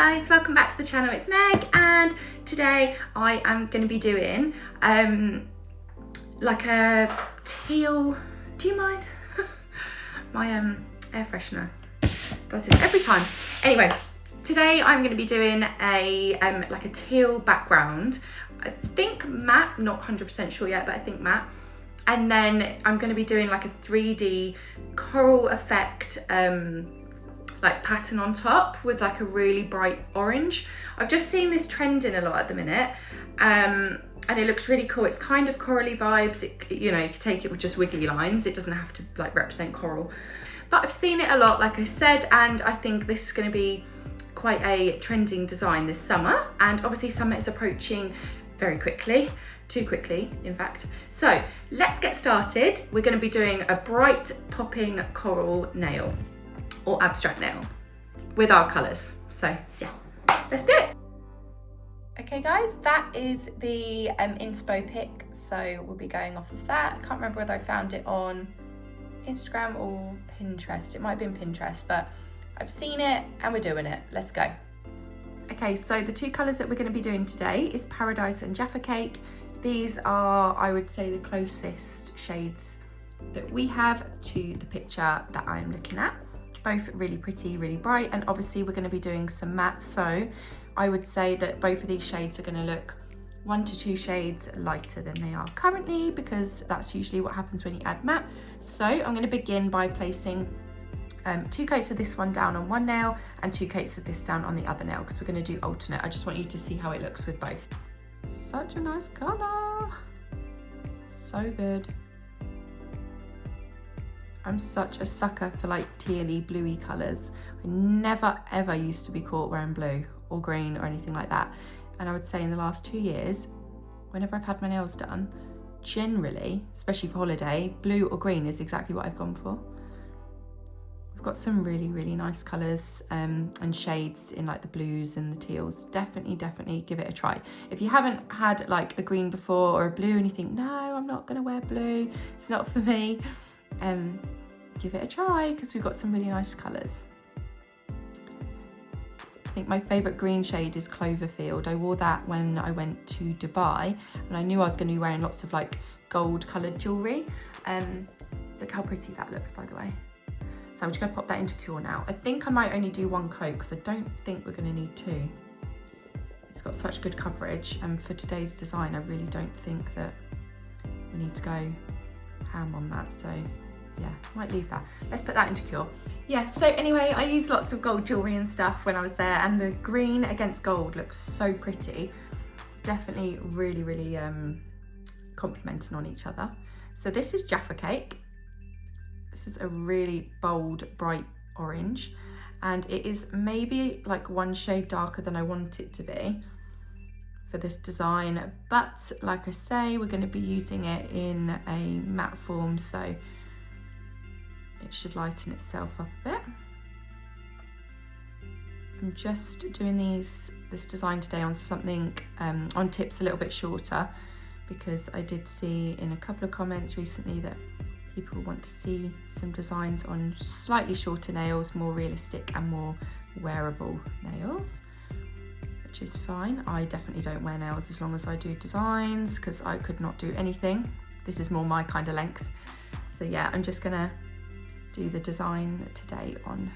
guys, welcome back to the channel. It's Meg, and today I am going to be doing like a teal, do you mind? My air freshener does this every time. Anyway, today I'm going to be doing a like a teal background. I think matte, not 100% sure yet, but I think matte. And then I'm going to be doing like a 3D coral effect like pattern on top with like a really bright orange. I've just seen this trending a lot at the minute, and it looks really cool. It's kind of corally vibes. You know, you can take it with just wiggly lines. It doesn't have to like represent coral, but I've seen it a lot, like I said, and I think this is going to be quite a trending design this summer. And obviously summer is approaching very quickly, too quickly in fact. So let's get started. We're going to be doing a bright popping coral nail or abstract nail with our colours. So yeah, let's do it. Okay guys, that is the inspo pic, so we'll be going off of that. I can't remember whether I found it on Instagram or Pinterest. It might have been Pinterest, but I've seen it and we're doing it. Let's go. Okay, so the two colours that we're going to be doing today is Paradise and Jaffa Cake. These are, I would say, the closest shades that we have to the picture that I'm looking at. Both really pretty, really bright, and obviously we're going to be doing some matte, so I would say that both of these shades are going to look 1 to 2 shades lighter than they are currently, because that's usually what happens when you add matte. So I'm going to begin by placing 2 coats of this one down on one nail and 2 coats of this down on the other nail, because we're going to do alternate. I just want you to see how it looks with both. Such a nice colour, so good. I'm such a sucker for like tealy, bluey colours. I never ever used to be caught wearing blue or green or anything like that. And I would say in the last 2 years, whenever I've had my nails done, generally, especially for holiday, blue or green is exactly what I've gone for. We've got some really, really nice colours and shades in like the blues and the teals. Definitely give it a try. If you haven't had like a green before or a blue and you think, no, I'm not gonna wear blue, it's not for me, give it a try, because we've got some really nice colours. I think my favourite green shade is Cloverfield. I wore that when I went to Dubai, and I knew I was going to be wearing lots of like gold coloured jewellery. Look how pretty that looks, by the way. So I'm just going to pop that into Cure now. I think I might only do 1 coat, because I don't think we're going to need 2. It's got such good coverage, and for today's design I really don't think that we need to go ham on that, so yeah, might leave that. Let's put that into Cure. Yeah, so anyway, I used lots of gold jewellery and stuff when I was there, and the green against gold looks so pretty. Definitely really complementing on each other. So this is Jaffa Cake. This is a really bold, bright orange, and it is maybe like 1 shade darker than I want it to be for this design, but like I say, we're going to be using it in a matte form, so it should lighten itself up a bit. I'm just doing this design today on something on tips a little bit shorter, because I did see in a couple of comments recently that people want to see some designs on slightly shorter nails, more realistic and more wearable nails, which is fine. I definitely don't wear nails as long as I do designs, because I could not do anything. This is more my kind of length. So yeah, I'm just gonna do the design today on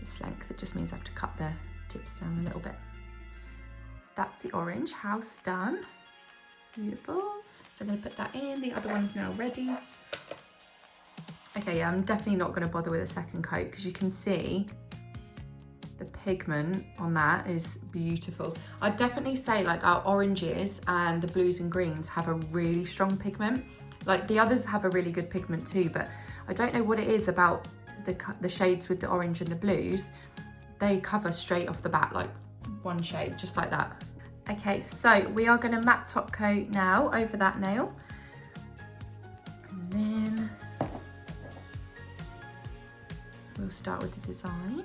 this length. It just means I have to cut the tips down a little bit. So that's the orange, house done. Beautiful. So I'm gonna put that in. The other one's now ready. Okay, yeah, I'm definitely not gonna bother with a second coat, because you can see the pigment on that is beautiful. I'd definitely say like our oranges and the blues and greens have a really strong pigment. Like the others have a really good pigment too, but I don't know what it is about the shades with the orange and the blues. They cover straight off the bat, like 1 shade, just like that. Okay, so we are going to matte top coat now over that nail. And then we'll start with the design.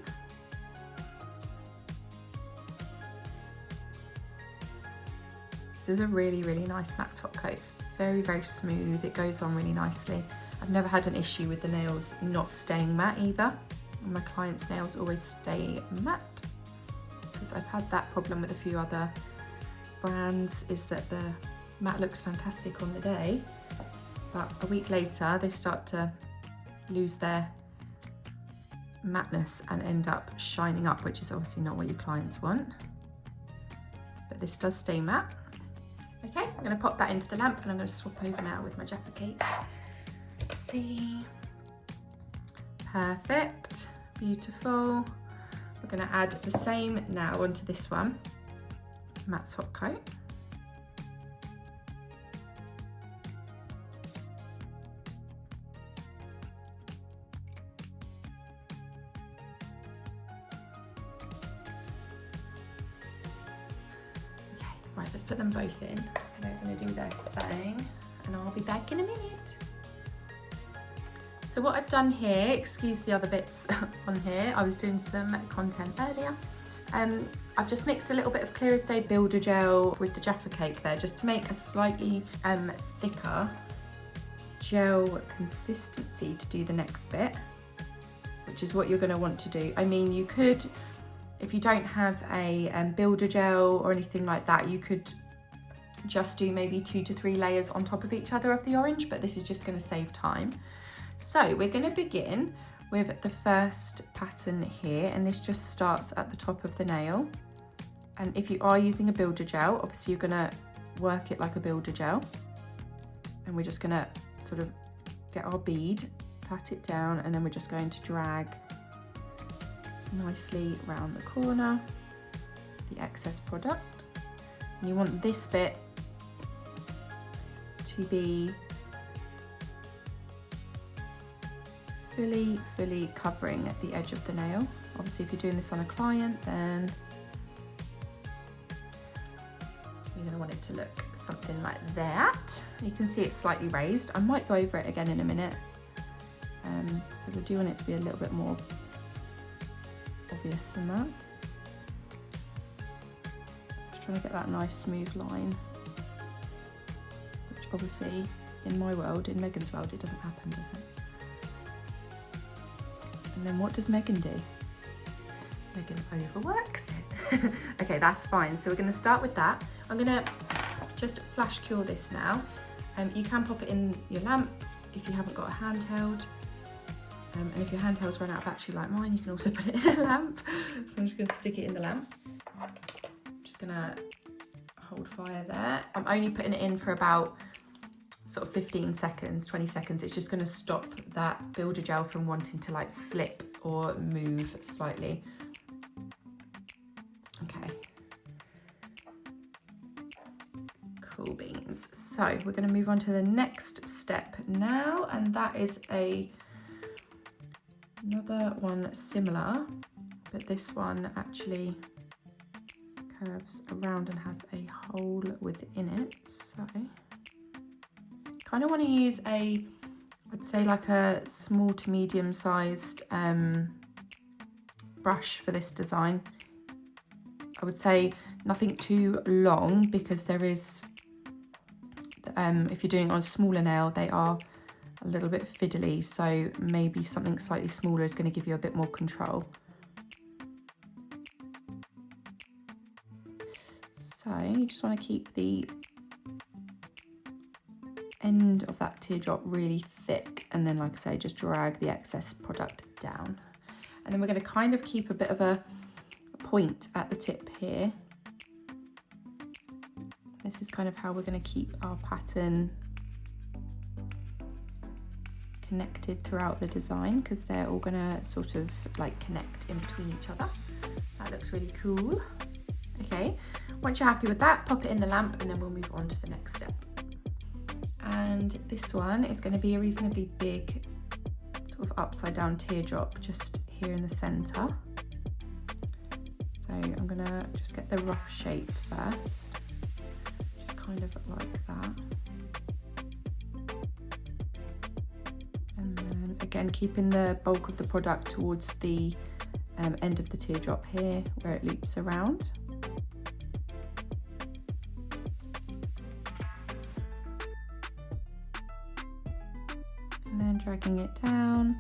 This is a really nice matte top coat. It's very smooth. It goes on really nicely. I've never had an issue with the nails not staying matte either. My clients' nails always stay matte. because I've had that problem with a few other brands, is that the matte looks fantastic on the day, but a week later they start to lose their matteness and end up shining up, which is obviously not what your clients want. But this does stay matte. Okay, I'm going to pop that into the lamp and I'm going to swap over now with my Jaffa Cake. See, perfect, beautiful. We're going to add the same now onto this one, matte top coat. Right, let's put them both in, and they're going to do their thing, and I'll be back in a minute. So what I've done here, excuse the other bits on here, I was doing some content earlier. I've just mixed a little bit of Clear as Day Builder Gel with the Jaffa Cake there, just to make a slightly thicker gel consistency to do the next bit, which is what you're going to want to do. I mean, you could, if you don't have a builder gel or anything like that, you could just do maybe 2 to 3 layers on top of each other of the orange, but this is just going to save time. So we're going to begin with the first pattern here, and this just starts at the top of the nail. And if you are using a builder gel, obviously you're going to work it like a builder gel, and we're just going to sort of get our bead, pat it down, and then we're just going to drag nicely round the corner the excess product. And you want this bit to be fully covering at the edge of the nail. Obviously if you're doing this on a client, then you're going to want it to look something like that. You can see it's slightly raised. I might go over it again in a minute, because I do want it to be a little bit more obvious than that. Just trying to get that nice smooth line, which obviously in my world, in Megan's world, it doesn't happen, does it? And then what does Megan do? Megan overworks it. Okay, that's fine. So we're going to start with that. I'm going to just flash cure this now. You can pop it in your lamp if you haven't got a handheld. And if your handhelds run out of battery like mine, you can also put it in a lamp. So I'm just going to stick it in the lamp. Just going to hold fire there. I'm only putting it in for about sort of 15 seconds, 20 seconds. It's just going to stop that builder gel from wanting to like slip or move slightly. Okay. Cool beans. So we're going to move on to the next step now, and that is another one similar, but this one actually curves around and has a hole within it. So kind of want to use I'd say like a small to medium sized brush for this design. I would say nothing too long, because there is, if you're doing it on a smaller nail, they are a little bit fiddly, so maybe something slightly smaller is going to give you a bit more control. So you just want to keep the end of that teardrop really thick, and then like I say, just drag the excess product down. And then we're going to kind of keep a bit of a point at the tip here. This is kind of how we're going to keep our pattern connected throughout the design, because they're all going to sort of like connect in between each other. That looks really cool. Okay, once you're happy with that, pop it in the lamp, and then we'll move on to the next step. And this one is going to be a reasonably big sort of upside down teardrop just here in the center. So I'm going to just get the rough shape first, just kind of like that. And then again, keeping the bulk of the product towards the end of the teardrop here where it loops around. And then dragging it down,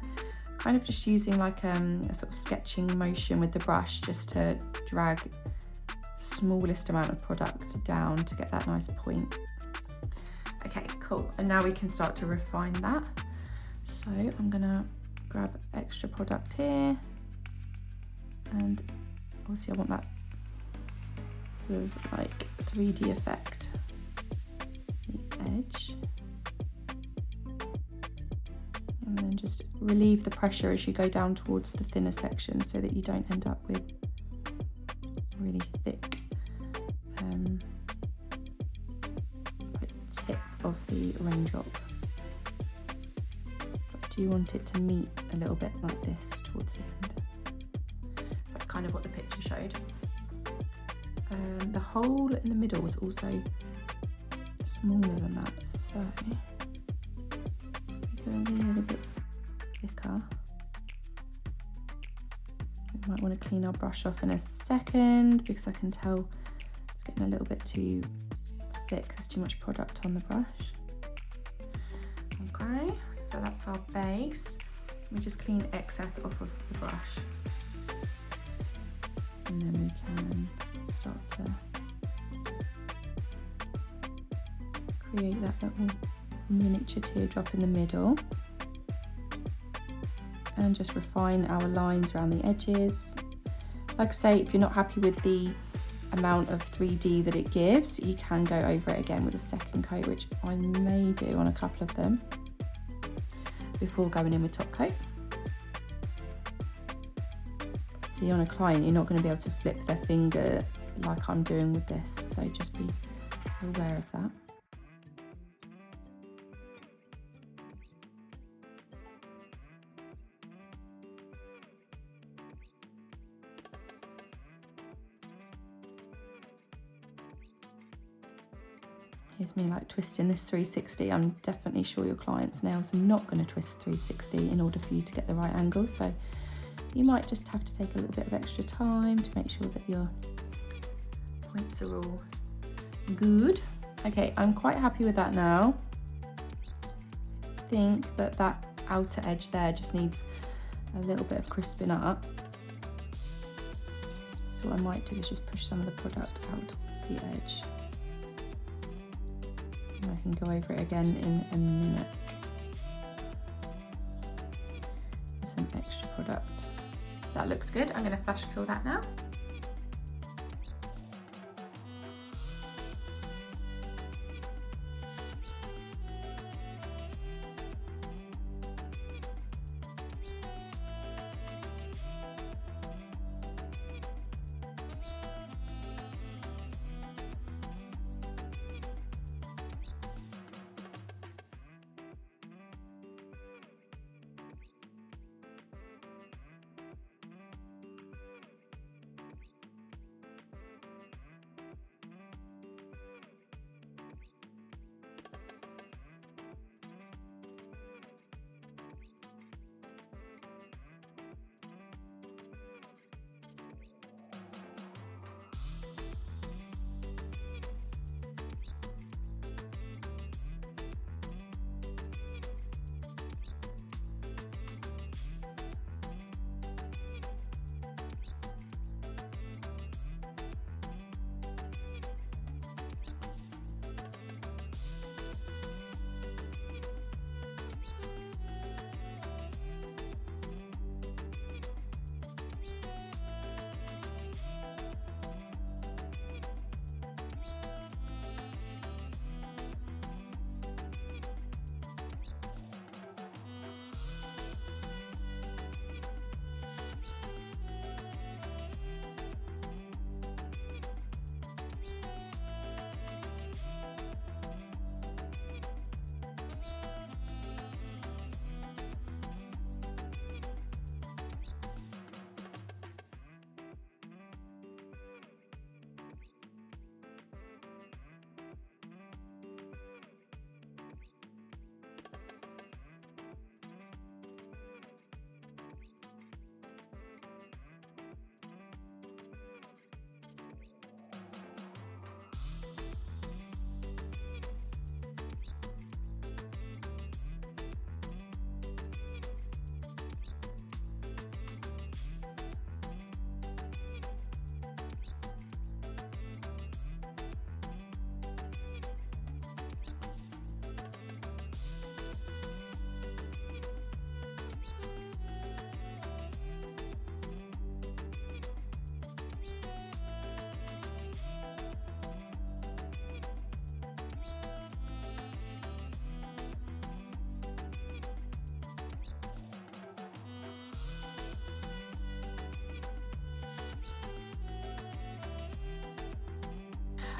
kind of just using like a sort of sketching motion with the brush just to drag smallest amount of product down to get that nice point. Okay, cool. And now we can start to refine that. So I'm gonna grab extra product here, and obviously I want that sort of like 3D effect. The edge. And then just relieve the pressure as you go down towards the thinner section so that you don't end up with really thick tip of the raindrop. But do you want it to meet a little bit like this towards the end? That's kind of what the picture showed. The hole in the middle was also smaller than that, so going to be a little bit thicker. We might want to clean our brush off in a second because I can tell it's getting a little bit too thick. There's too much product on the brush. Okay, so that's our base. We just clean excess off of the brush, and then we can start to create that little miniature teardrop in the middle, and just refine our lines around the edges. Like I say, if you're not happy with the amount of 3D that it gives, you can go over it again with a second coat, which I may do on a couple of them before going in with top coat. See, on a client you're not going to be able to flip their finger like I'm doing with this, so just be aware of that. Here's me like twisting this 360. I'm definitely sure your client's nails are not going to twist 360 in order for you to get the right angle, so you might just have to take a little bit of extra time to make sure that your points are all good. Okay, I'm quite happy with that now. I think that that outer edge there just needs a little bit of crisping up. So what I might do is just push some of the product out towards the edge. And I can go over it again in a minute with some extra product. That looks good. I'm going to flash fill that now.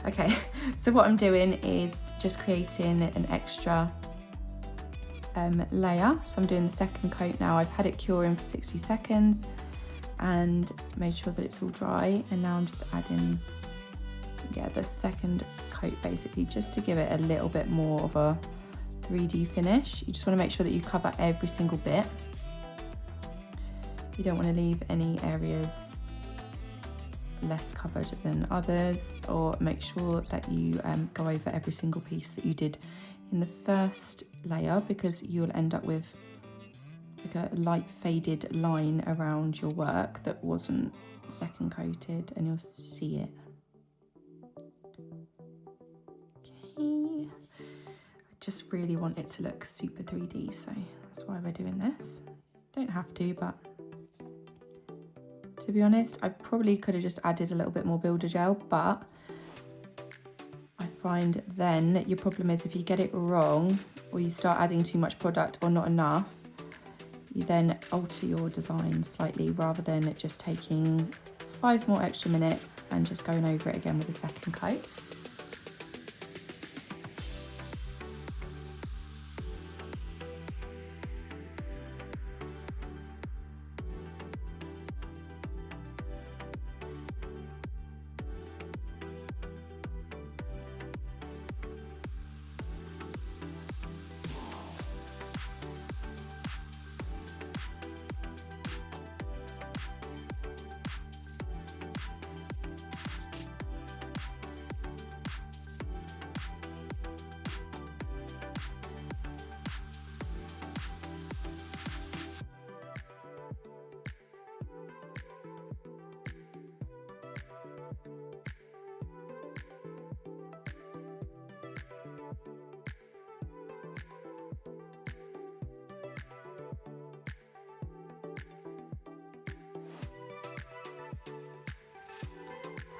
Okay, so what I'm doing is just creating an extra layer. So I'm doing the second coat now. I've had it curing for 60 seconds and made sure that it's all dry, and now I'm just adding the second coat basically, just to give it a little bit more of a 3D finish. You just want to make sure that you cover every single bit. You don't want to leave any areas less covered than others, or make sure that you go over every single piece that you did in the first layer, because you'll end up with like a light faded line around your work that wasn't second coated, and you'll see it. Okay, I just really want it to look super 3D, so that's why we're doing this. Don't have to, but to be honest, I probably could have just added a little bit more builder gel, but I find then your problem is if you get it wrong, or you start adding too much product or not enough, you then alter your design slightly, rather than it just taking 5 more extra minutes and just going over it again with a second coat.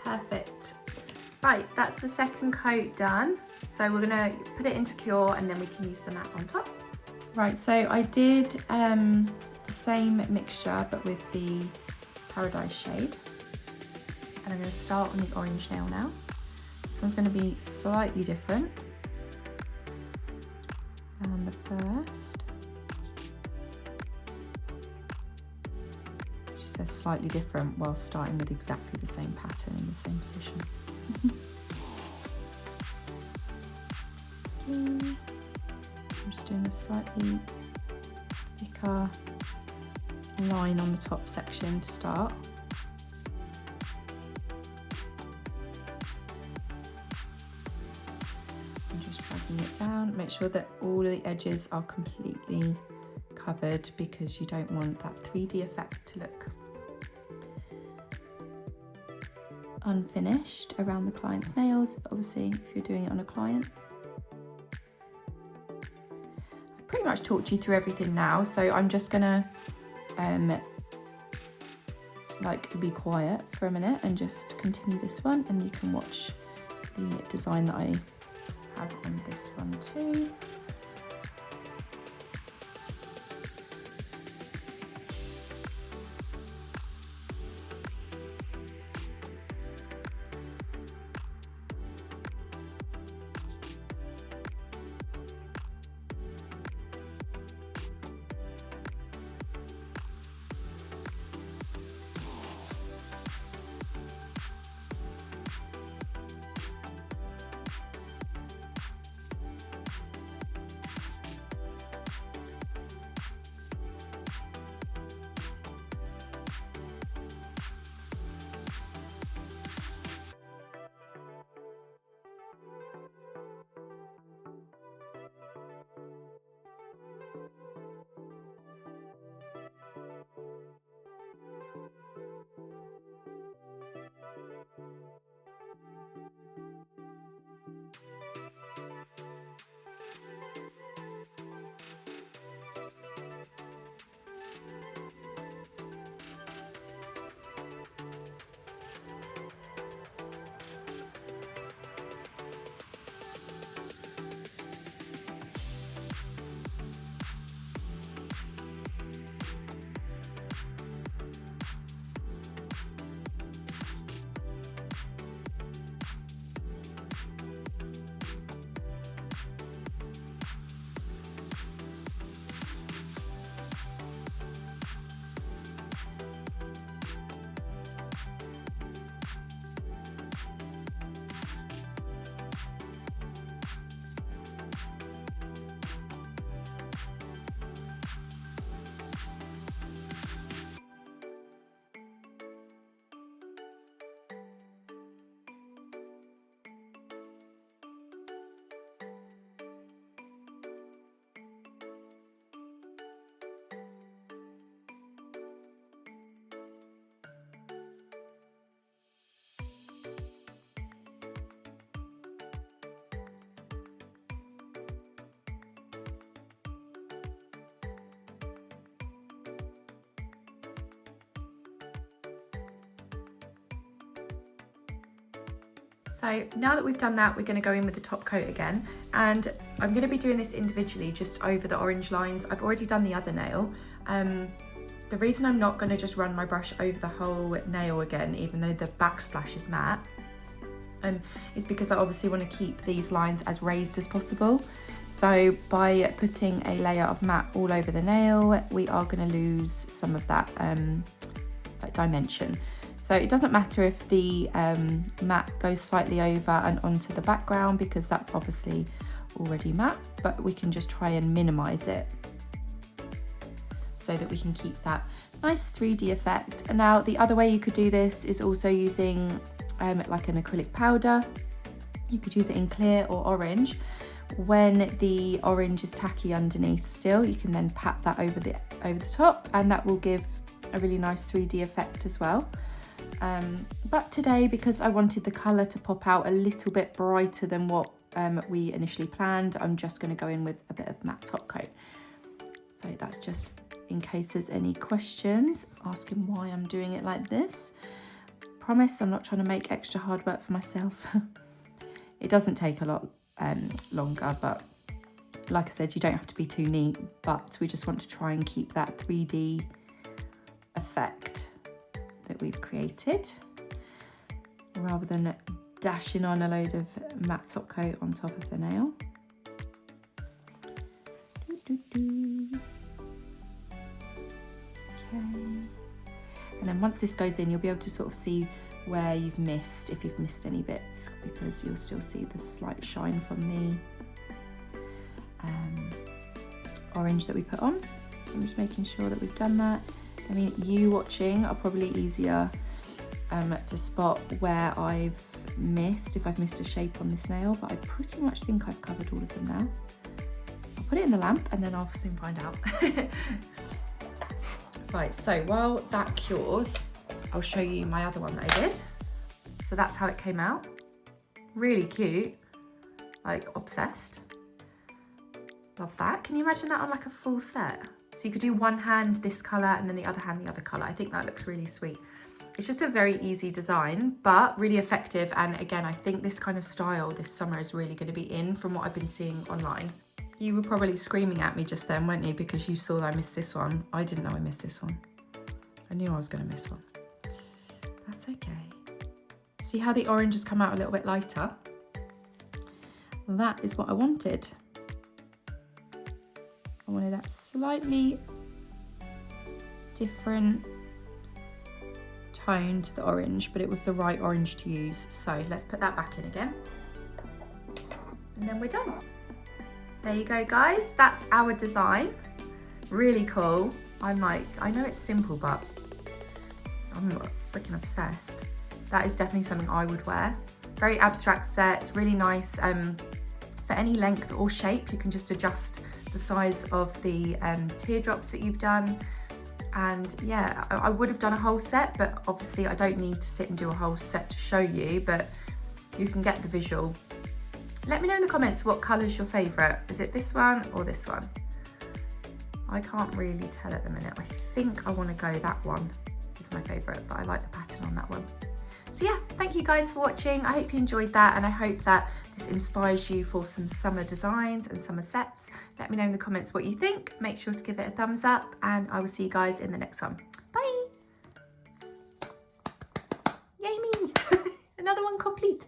Perfect. Right, that's the second coat done. So we're gonna put it into cure, and then we can use the matte on top. Right, so I did the same mixture but with the Paradise shade. And I'm gonna start on the orange nail now. This one's gonna be slightly different than the first. They're slightly different while starting with exactly the same pattern in the same position. Okay. I'm just doing a slightly thicker line on the top section to start. I'm just dragging it down. Make sure that all of the edges are completely covered, because you don't want that 3D effect to look unfinished around the client's nails, obviously if you're doing it on a client. I pretty much talked you through everything now, so I'm just gonna like be quiet for a minute and just continue this one, and you can watch the design that I have on this one too. So now that we've done that, we're going to go in with the top coat again, and I'm going to be doing this individually just over the orange lines. I've already done the other nail. The reason I'm not going to just run my brush over the whole nail again, even though the backsplash is matte, is because I obviously want to keep these lines as raised as possible. So by putting a layer of matte all over the nail, we are going to lose some of that like dimension. So it doesn't matter if the matte goes slightly over and onto the background, because that's obviously already matte, but we can just try and minimize it so that we can keep that nice 3D effect. And now the other way you could do this is also using like an acrylic powder. You could use it in clear or orange. When the orange is tacky underneath still, you can then pat that over the top, and that will give a really nice 3D effect as well. But today, because I wanted the colour to pop out a little bit brighter than what we initially planned, I'm just going to go in with a bit of matte top coat. So that's just in case there's any questions asking why I'm doing it like this. Promise I'm not trying to make extra hard work for myself. It doesn't take a lot longer, but like I said, you don't have to be too neat, but we just want to try and keep that 3D effect that we've created, rather than dashing on a load of matte top coat on top of the nail. Okay, and then once this goes in, you'll be able to sort of see where you've missed, if you've missed any bits, because you'll still see the slight shine from the orange that we put on. So I'm just making sure that we've done that. I mean, you watching are probably easier to spot where I've missed, if I've missed a shape on this nail, but I pretty much think I've covered all of them now. I'll put it in the lamp and then I'll soon find out. Right, so while that cures, I'll show you my other one that I did. So that's how it came out. Really cute, like obsessed. Love that. Can you imagine that on like a full set? So you could do one hand this colour and then the other hand the other colour. I think that looks really sweet. It's just a very easy design, but really effective. And again, I think this kind of style this summer is really going to be in from what I've been seeing online. You were probably screaming at me just then, weren't you? Because you saw that I missed this one. I didn't know I missed this one. I knew I was going to miss one. That's okay. See how the orange has come out a little bit lighter? That is what I wanted. I wanted that slightly different tone to the orange, but it was the right orange to use. So let's put that back in again. And then we're done. There you go, guys. That's our design. Really cool. I'm like, I know it's simple, but I'm freaking obsessed. That is definitely something I would wear. Very abstract set. It's really nice. For any length or shape, you can just adjust the size of the teardrops that you've done. And yeah, I would have done a whole set, but obviously I don't need to sit and do a whole set to show you, but you can get the visual. Let me know in the comments what colour's your favourite. Is it this one or this one? I can't really tell at the minute. I think I want to go that one. It's my favourite, but I like the pattern on that one. So yeah, thank you guys for watching. I hope you enjoyed that, and I hope that this inspires you for some summer designs and summer sets. Let me know in the comments what you think. Make sure to give it a thumbs up, and I will see you guys in the next one. Bye! Yay me! Another one complete.